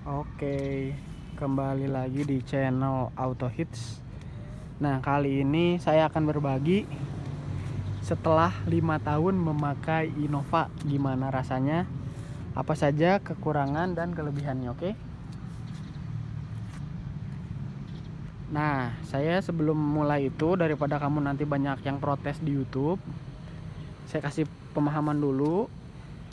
Oke, kembali lagi di channel Auto Hits. Nah, kali ini saya akan berbagi setelah 5 tahun memakai Innova, gimana rasanya, apa saja kekurangan dan kelebihannya, oke? Nah, saya sebelum mulai itu, daripada kamu nanti banyak yang protes di YouTube, saya kasih pemahaman dulu.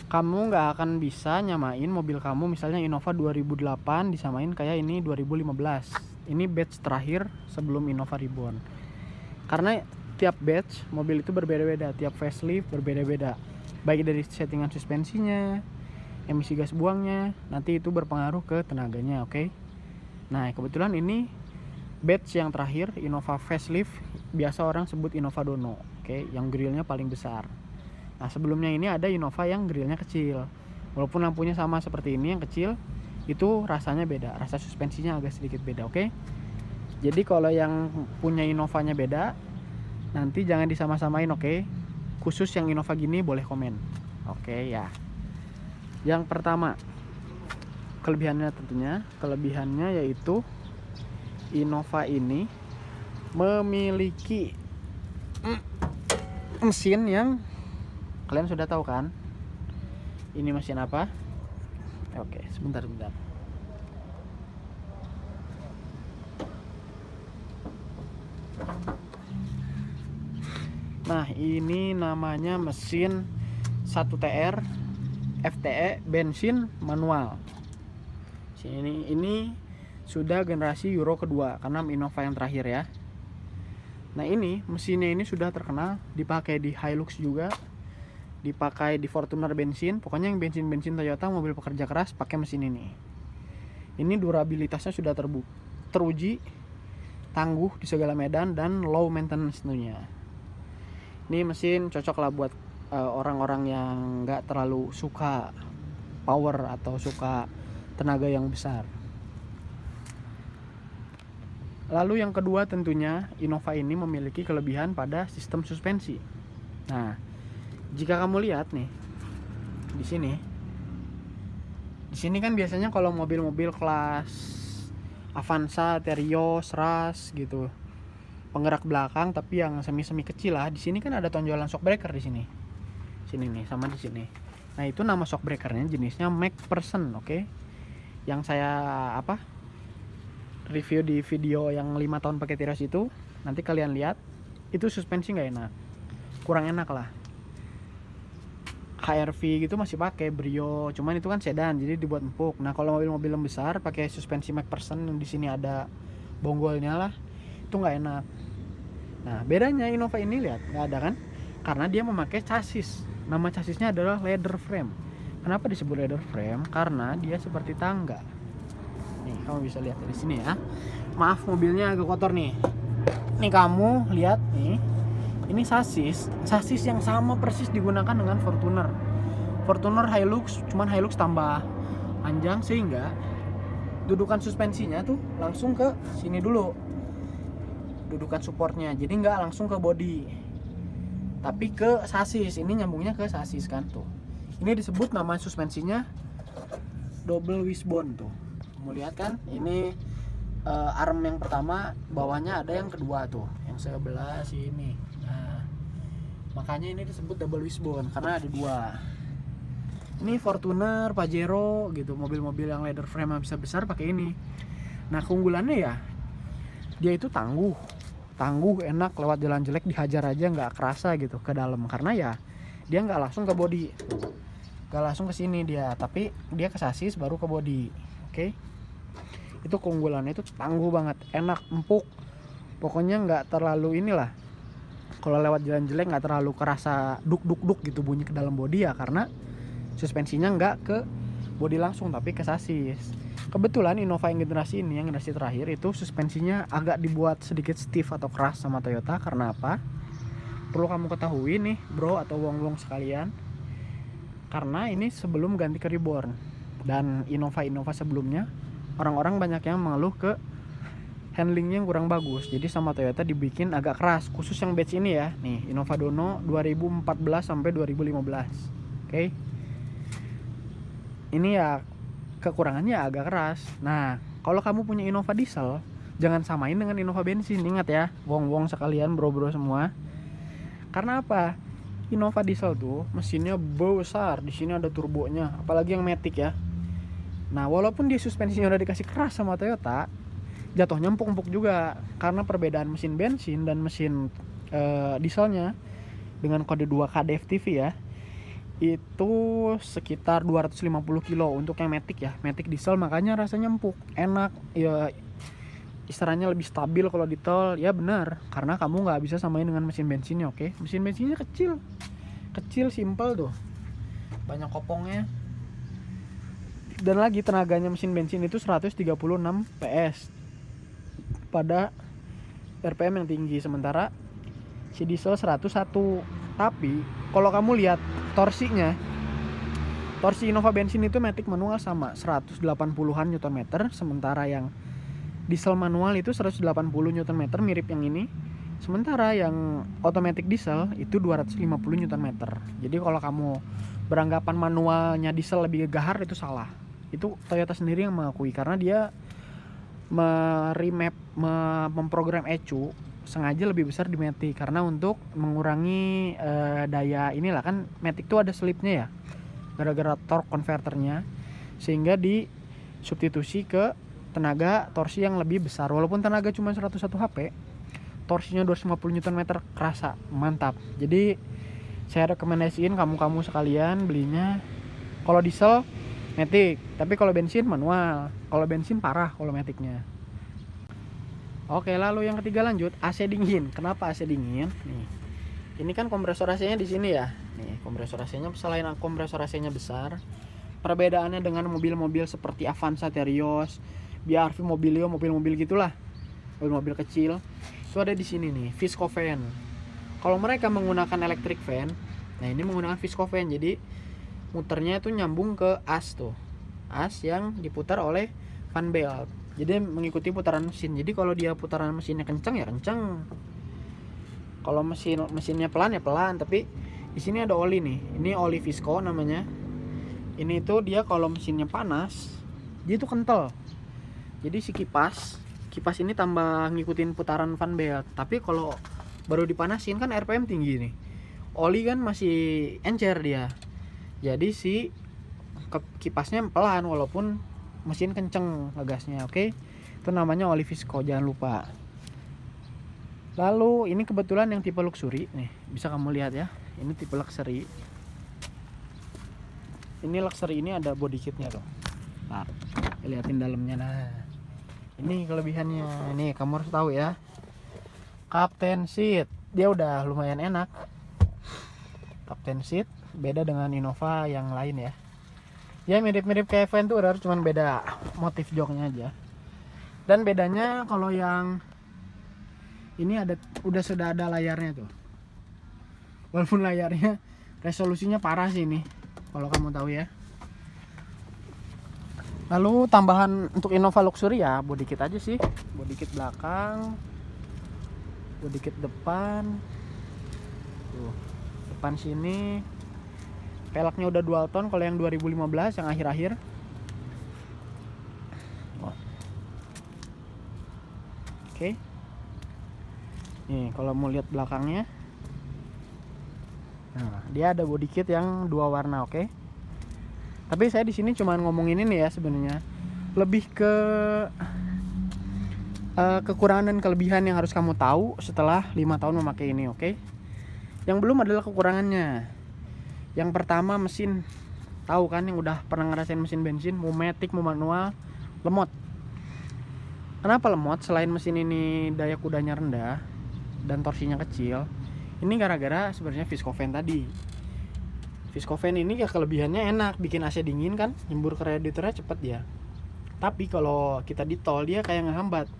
Kamu nggak akan bisa nyamain mobil kamu, misalnya Innova 2008 disamain kayak ini 2015. Ini batch terakhir sebelum Innova Reborn. Karena tiap batch mobil itu berbeda-beda, tiap facelift berbeda-beda. Baik dari settingan suspensinya, emisi gas buangnya, nanti itu berpengaruh ke tenaganya, oke? Nah, kebetulan ini batch yang terakhir Innova facelift, biasa orang sebut Innova Dono, oke? Yang grillnya paling besar. Nah, sebelumnya ini ada Innova yang grillnya kecil. Walaupun lampunya sama seperti ini yang kecil, itu rasanya beda. Rasa suspensinya agak sedikit beda, oke? Jadi kalau yang punya Innovanya beda, nanti jangan disama-samain, oke? Khusus yang Innova gini boleh komen. Oke ya. Yang pertama, kelebihannya yaitu Innova ini memiliki mesin yang kalian sudah tahu kan? Ini mesin apa? Oke, sebentar. Nah, ini namanya mesin 1TR FTE bensin manual. Ini sudah generasi Euro kedua karena Innova yang terakhir ya. Nah, ini mesinnya ini sudah terkenal, dipakai di Hilux juga, dipakai di Fortuner bensin. Pokoknya yang bensin Toyota mobil pekerja keras pakai mesin ini. Ini durabilitasnya sudah teruji, tangguh di segala medan dan low maintenance tentunya. Ini mesin cocok lah buat orang-orang yang nggak terlalu suka power atau suka tenaga yang besar. Lalu yang kedua tentunya Innova ini memiliki kelebihan pada sistem suspensi. Nah, jika kamu lihat nih di sini kan biasanya kalau mobil-mobil kelas Avanza, Terios, Rush gitu, penggerak belakang tapi yang semi kecil lah, di sini kan ada tonjolan shock breaker di sini nih sama di sini. Nah, itu nama shock breakernya jenisnya MacPherson, oke? Yang saya review di video yang 5 tahun pakai Terios itu, nanti kalian lihat itu suspensi nggak enak, kurang enak lah. HRV gitu masih pakai Brio, cuman itu kan sedan jadi dibuat empuk. Nah, kalau mobil-mobil yang besar pakai suspensi MacPherson yang di sini ada bonggolnya lah, itu nggak enak. Nah, bedanya Innova ini lihat nggak ada kan, karena dia memakai chassis. Nama chassisnya adalah leather frame. Kenapa disebut leather frame? Karena dia seperti tangga. Nih, kamu bisa lihat dari sini ya. Maaf, mobilnya agak kotor nih. Nih kamu lihat nih. Ini sasis yang sama persis digunakan dengan Fortuner Hilux, cuman Hilux tambah panjang sehingga dudukan suspensinya tuh langsung ke sini dulu, dudukan supportnya, jadi nggak langsung ke bodi tapi ke sasis. Ini nyambungnya ke sasis kan tuh. Ini disebut nama suspensinya double wishbone tuh. Kamu lihat kan, ini arm yang pertama, bawahnya ada yang kedua tuh, yang sebelah sini. Nah, makanya ini disebut double wishbone karena ada dua. Ini Fortuner, Pajero gitu, mobil-mobil yang leather frame yang besar pakai ini. Nah, keunggulannya ya dia itu tangguh, enak, lewat jalan jelek dihajar aja nggak kerasa gitu ke dalam, karena ya dia nggak langsung ke bodi, nggak langsung ke sini dia, tapi dia ke sasis baru ke bodi, oke? Itu keunggulannya, itu tangguh banget, enak, empuk, pokoknya nggak terlalu inilah. Kalau lewat jalan jelek nggak terlalu kerasa duk gitu bunyi ke dalam bodi ya, karena suspensinya nggak ke bodi langsung tapi ke sasis. Kebetulan Innova yang generasi ini, yang generasi terakhir itu suspensinya agak dibuat sedikit stiff atau keras sama Toyota. Karena apa? Perlu kamu ketahui nih bro atau wong-wong sekalian, karena ini sebelum ganti ke Reborn. Dan Innova sebelumnya orang-orang banyak yang mengeluh ke handlingnya yang kurang bagus, jadi sama Toyota dibikin agak keras, khusus yang batch ini ya. Nih, Innova Dono 2014 sampai 2015. Oke. Ini ya kekurangannya agak keras. Nah, kalau kamu punya Innova diesel, jangan samain dengan Innova bensin. Ingat ya, wong-wong sekalian, bro-bro semua. Karena apa? Innova diesel tuh mesinnya besar, di sini ada turbonya, apalagi yang Matic ya. Nah, walaupun dia suspensinya udah dikasih keras sama Toyota, jatuhnya empuk-empuk juga karena perbedaan mesin bensin dan mesin dieselnya dengan kode 2 KDFTV ya. Itu sekitar 250 kilo untuk yang Matic ya, Matic diesel, makanya rasanya empuk, enak ya, istilahnya lebih stabil kalau di tol ya. Benar, karena kamu nggak bisa samain dengan mesin bensinnya. Oke, mesin bensinnya kecil, simple tuh, banyak kopongnya, dan lagi tenaganya mesin bensin itu 136 PS pada RPM yang tinggi, sementara si diesel 101. Tapi kalau kamu lihat torsi Innova bensin itu Matic manual sama 180-an Nm, sementara yang diesel manual itu 180 Nm, mirip yang ini. Sementara yang automatic diesel itu 250 Nm. Jadi kalau kamu beranggapan manualnya diesel lebih gahar, itu salah. Itu Toyota sendiri yang mengakui, karena dia memprogram ECU sengaja lebih besar di Matic karena untuk mengurangi daya inilah, kan Matic tuh ada slipnya ya, gara-gara torque converternya, sehingga disubstitusi ke tenaga torsi yang lebih besar. Walaupun tenaga cuma 101 HP, torsinya 250 Nm, kerasa mantap. Jadi saya rekomendasiin kamu sekalian belinya kalau diesel Matic, tapi kalau bensin manual. Kalau bensin parah kalau Maticnya. Oke, lalu yang ketiga lanjut, AC dingin. Kenapa AC dingin? Nih, ini kan kompresor AC-nya di sini ya. Nih, kompresor AC-nya, selain kompresor AC-nya besar, perbedaannya dengan mobil-mobil seperti Avanza, Terios, BRV, Mobilio, mobil-mobil gitulah, mobil-mobil kecil, itu ada di sini nih, Viscofan. Kalau mereka menggunakan electric fan, nah ini menggunakan Viscofan, jadi muternya itu nyambung ke as tuh, as yang diputar oleh fan belt. Jadi mengikuti putaran mesin. Jadi kalau dia putaran mesinnya kencang ya kencang. Kalau mesinnya pelan ya pelan. Tapi di sini ada oli nih. Ini oli Visco namanya. Ini tuh dia kalau mesinnya panas, dia tuh kental. Jadi si kipas ini tambah ngikutin putaran fan belt. Tapi kalau baru dipanasin kan RPM tinggi nih. Oli kan masih encer dia. Jadi si kipasnya pelan walaupun mesin kenceng ngegasnya. Oke, itu namanya oli Visco, jangan lupa. Lalu ini kebetulan yang tipe luxury nih, bisa kamu lihat ya, ini tipe luxury. Ini luxury ini ada body kitnya tuh. Nah, liatin dalamnya. Nah, ini kelebihannya. Nih kamu harus tahu ya, Captain Seat dia udah lumayan enak. Captain Seat beda dengan Innova yang lain ya. Ya mirip-mirip kayak Venturer, cuman beda motif joknya aja. Dan bedanya kalau yang ini sudah ada layarnya tuh. Walaupun layarnya resolusinya parah sih ini, kalau kamu tahu ya. Lalu tambahan untuk Innova Luxury ya body kit aja sih. Body kit belakang, body kit depan. Tuh, depan sini peleknya udah dual tone kalau yang 2015 yang akhir-akhir. Oke. Nih, kalau mau lihat belakangnya. Nah, dia ada body kit yang dua warna, oke. Tapi saya di sini cuma ngomongin ini ya sebenarnya. Lebih ke kekurangan dan kelebihan yang harus kamu tahu setelah 5 tahun memakai ini, oke. Yang belum adalah kekurangannya. Yang pertama mesin, tahu kan yang udah pernah ngerasain mesin bensin, mau Matic mau manual, lemot. Kenapa lemot? Selain mesin ini daya kudanya rendah dan torsinya kecil, ini gara-gara sebenarnya Viscofan tadi. Viscofan ini ya kelebihannya enak, bikin AC dingin kan, nyembur ke radiatornya cepet dia. Tapi kalau kita di tol dia kayak ngehambat,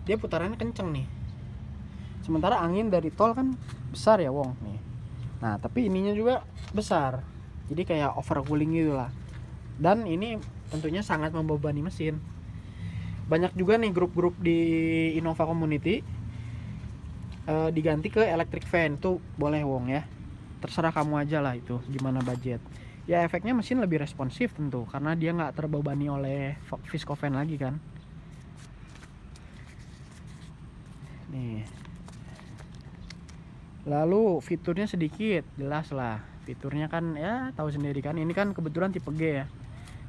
dia putarannya kenceng nih. Sementara angin dari tol kan besar ya wong nih. Nah tapi ininya juga besar, jadi kayak overcooling gitu lah. Dan ini tentunya sangat membebani mesin. Banyak juga nih grup-grup di Innova Community diganti ke electric fan, tuh boleh wong ya. Terserah kamu aja lah itu gimana budget. Ya efeknya mesin lebih responsif tentu, karena dia nggak terbebani oleh Viscofan lagi kan. Nih. Lalu fiturnya sedikit, jelas lah. Fiturnya kan ya tahu sendiri kan, ini kan kebetulan tipe G ya.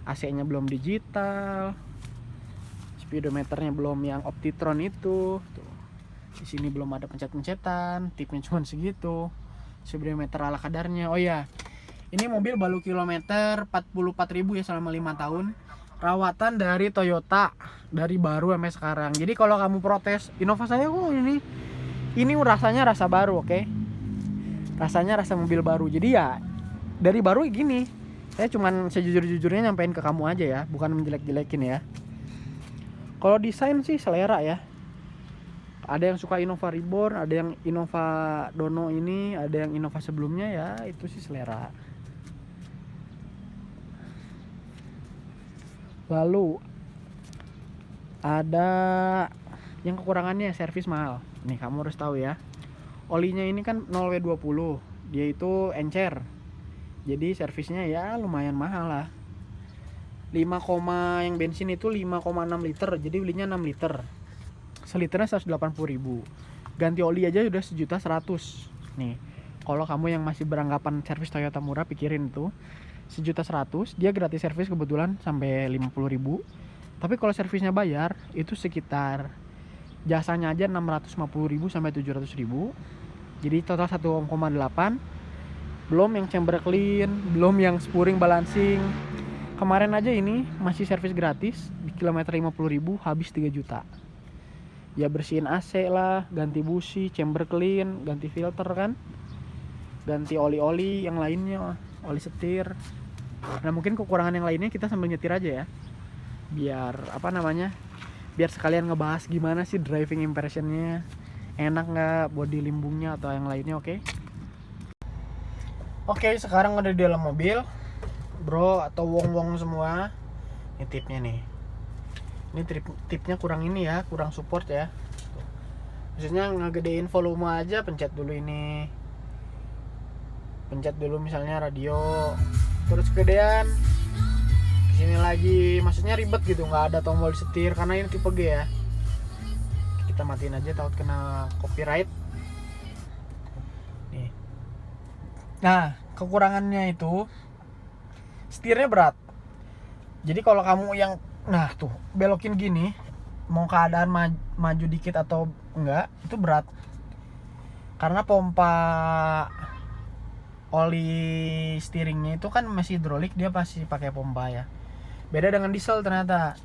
AC-nya belum digital. Speedometernya belum yang Optitron itu. Tuh. Di sini belum ada pencet-pencetan, tipnya cuma segitu. Speedometer ala kadarnya. Oh ya. Ini mobil baru kilometer 44.000 ya selama 5 tahun. Rawatan dari Toyota, dari baru sampai sekarang. Jadi kalau kamu protes, Innova saya kok ini rasanya rasa baru, oke? Rasanya rasa mobil baru. Jadi ya dari baru gini. Saya cuman sejujur-jujurnya nyampein ke kamu aja ya, bukan menjelek-jelekin ya. Kalau desain sih selera ya. Ada yang suka Innova Reborn, ada yang Innova Dono ini, ada yang Innova sebelumnya ya, itu sih selera. Lalu ada yang kekurangannya, servis mahal. Nih kamu harus tahu ya. Olinya ini kan 0W20, dia itu encer. Jadi servisnya ya lumayan mahal lah. 5, yang bensin itu 5,6 liter, jadi belinya 6 liter. Seliternya 180.000. Ganti oli aja udah 1.100.000. Nih, kalau kamu yang masih beranggapan servis Toyota murah, pikirin tuh. 1.100.000, dia gratis servis kebetulan sampai 50.000. Tapi kalau servisnya bayar itu sekitar jasanya aja 650.000 sampai 700.000. Jadi total 1,8. Belum yang chamber clean, belum yang spurring balancing. Kemarin aja ini masih servis gratis di kilometer 50.000 habis 3 juta. Ya bersihin AC lah, ganti busi, chamber clean, ganti filter kan. Ganti oli-oli yang lainnya, oli setir. Nah mungkin kekurangan yang lainnya kita sambil nyetir aja ya, biar biar sekalian ngebahas gimana sih driving impressionnya, enak nggak body limbungnya atau yang lainnya. Oke, sekarang udah di dalam mobil bro atau wong semua. Ini tipnya nih, ini tipnya kurang ini ya, kurang support ya. Maksudnya ngegedein volume aja, pencet dulu misalnya radio, terus kegedean kesini lagi, maksudnya ribet gitu, nggak ada tombol setir karena ini tipe G ya. Kita matiin aja takut kena copyright nih. Nah kekurangannya itu setirnya berat. Jadi kalau kamu yang belokin gini, mau keadaan maju dikit atau enggak, itu berat karena pompa oli steeringnya itu kan masih hidrolik, dia pasti pakai pompa ya. Beda dengan diesel, ternyata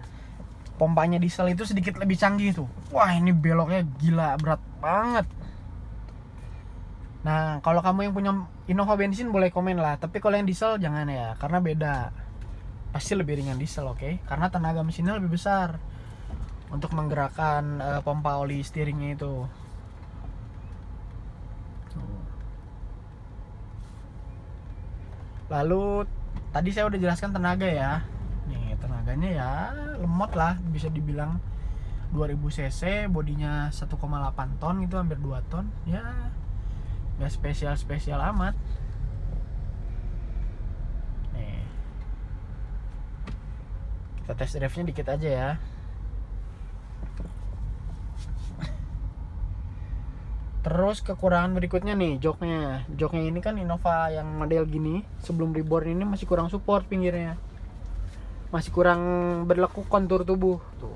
pompanya diesel itu sedikit lebih canggih tuh. Wah ini beloknya gila, berat banget. Nah kalau kamu yang punya Innova bensin boleh komen lah, tapi kalau yang diesel jangan ya, karena beda. Pasti lebih ringan diesel, oke? Karena tenaga mesinnya lebih besar untuk menggerakkan pompa oli steeringnya itu. Lalu tadi saya udah jelaskan tenaga ya. Nih tenaganya ya lemot lah, bisa dibilang 2000 cc, bodinya 1,8 ton gitu, hampir 2 ton. Ya gak spesial amat. Nih kita test drive-nya dikit aja ya. Terus kekurangan berikutnya nih, joknya ini kan Innova yang model gini sebelum reborn ini masih kurang support pinggirnya, masih kurang berlekuk kontur tubuh tuh.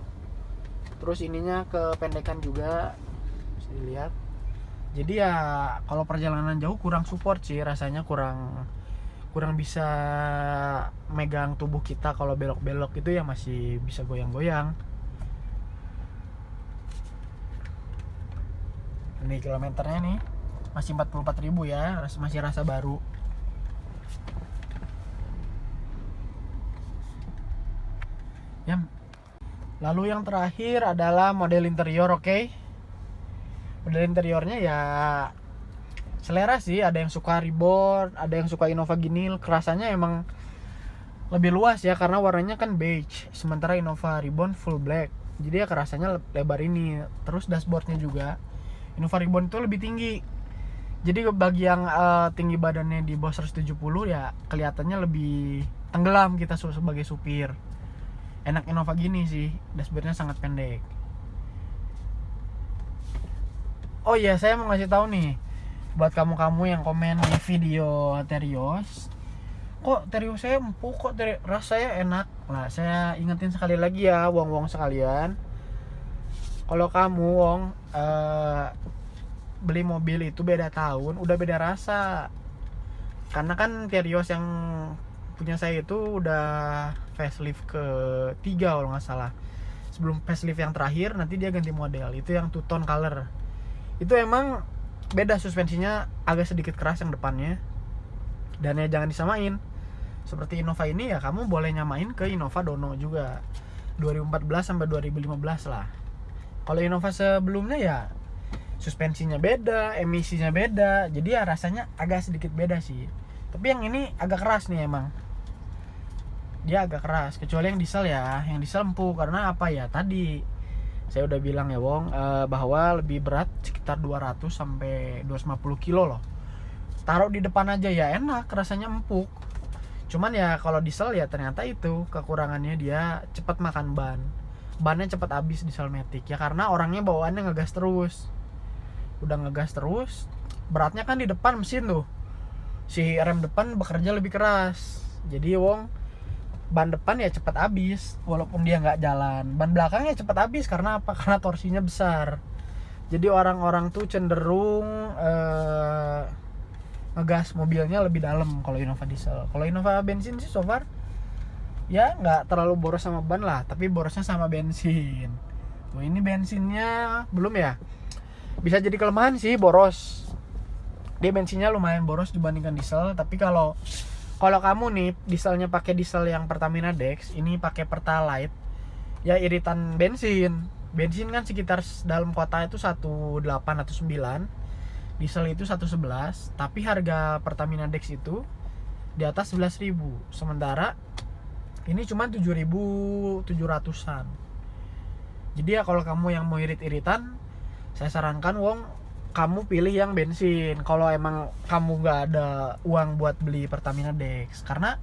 Terus ininya kependekan juga, bisa dilihat. Jadi ya kalau perjalanan jauh kurang support sih, rasanya kurang bisa megang tubuh kita. Kalau belok-belok itu ya masih bisa goyang-goyang. Ini kilometernya nih masih 44.000 ya, masih rasa baru. Ya. Lalu yang terakhir adalah model interior, oke? Model interiornya ya selera sih, ada yang suka Reborn, ada yang suka Innova gini, kerasanya emang lebih luas ya karena warnanya kan beige, sementara Innova Reborn full black. Jadi ya kerasanya lebar ini. Terus dashboardnya juga Innova Reborn itu lebih tinggi. Jadi bagi yang tinggi badannya di bawah 170 ya kelihatannya lebih tenggelam kita sebagai supir. Enak Innova gini sih, dashboardnya sangat pendek. Oh iya, saya mau ngasih tahu nih buat kamu-kamu yang komen di video Terios, kok Terios saya empuk, kok rasanya enak. Nah, saya ingetin sekali lagi ya, wong-wong sekalian, kalau kamu wong beli mobil itu beda tahun, udah beda rasa. Karena kan Terios yang punya saya itu udah facelift ketiga kalau nggak salah. Sebelum facelift yang terakhir, nanti dia ganti model, itu yang two tone color. Itu emang beda, suspensinya agak sedikit keras yang depannya. Dan ya jangan disamain. Seperti Innova ini ya kamu boleh nyamain ke Innova Dono juga. 2014 sampai 2015 lah. Kalau Innova sebelumnya ya suspensinya beda, emisinya beda. Jadi ya rasanya agak sedikit beda sih. Tapi yang ini agak keras nih emang. Dia agak keras, kecuali yang diesel ya. Yang diesel empuk karena apa ya? Tadi saya udah bilang ya Wong, bahwa lebih berat sekitar 200 sampai 250 kilo loh. Taruh di depan aja ya enak, rasanya empuk. Cuman ya kalau diesel ya ternyata itu kekurangannya, dia cepat makan ban. Bannya cepat habis diesel matic. Ya karena orangnya bawaannya ngegas terus. Udah ngegas terus, beratnya kan di depan mesin tuh. Si rem depan bekerja lebih keras. Jadi Wong, ban depan ya cepat habis walaupun dia nggak jalan. Ban belakangnya cepat habis karena apa? Karena torsinya besar. Jadi orang-orang tuh cenderung ngegas mobilnya lebih dalam kalau Innova diesel. Kalau Innova bensin sih so far ya nggak terlalu boros sama ban lah, tapi borosnya sama bensin. Wah, ini bensinnya belum ya. Bisa jadi kelemahan sih boros. Dia bensinnya lumayan boros dibandingkan diesel, tapi kalau kamu nih dieselnya pakai diesel yang Pertamina Dex, ini pakai Pertalite, ya iritan bensin. Bensin kan sekitar dalam kota itu 18 atau 9. Diesel itu 111, tapi harga Pertamina Dex itu di atas 11.000. Sementara ini cuma 7.700-an. Jadi ya kalau kamu yang mau irit-iritan, saya sarankan Wong, kamu pilih yang bensin kalau emang kamu nggak ada uang buat beli Pertamina Dex. Karena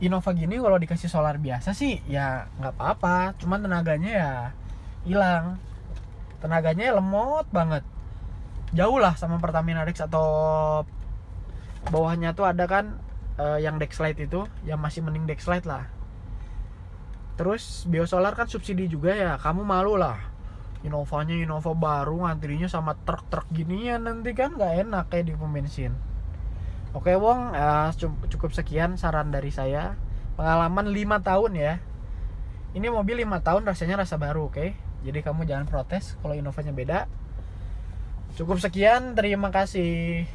Innova gini kalau dikasih solar biasa sih ya nggak apa-apa, cuman tenaganya ya hilang, tenaganya lemot banget, jauh lah sama Pertamina Dex. Atau bawahnya tuh ada kan yang Dexlite itu, yang masih mending Dexlite lah. Terus biosolar kan subsidi juga ya, kamu malu lah Innovanya Innova baru ngantrinya sama truk-truk ginian, nanti kan nggak enak kayak di pom bensin. Oke Wong, cukup sekian saran dari saya. Pengalaman 5 tahun ya. Ini mobil 5 tahun rasanya rasa baru, oke? Jadi kamu jangan protes kalau Innovanya beda. Cukup sekian, terima kasih.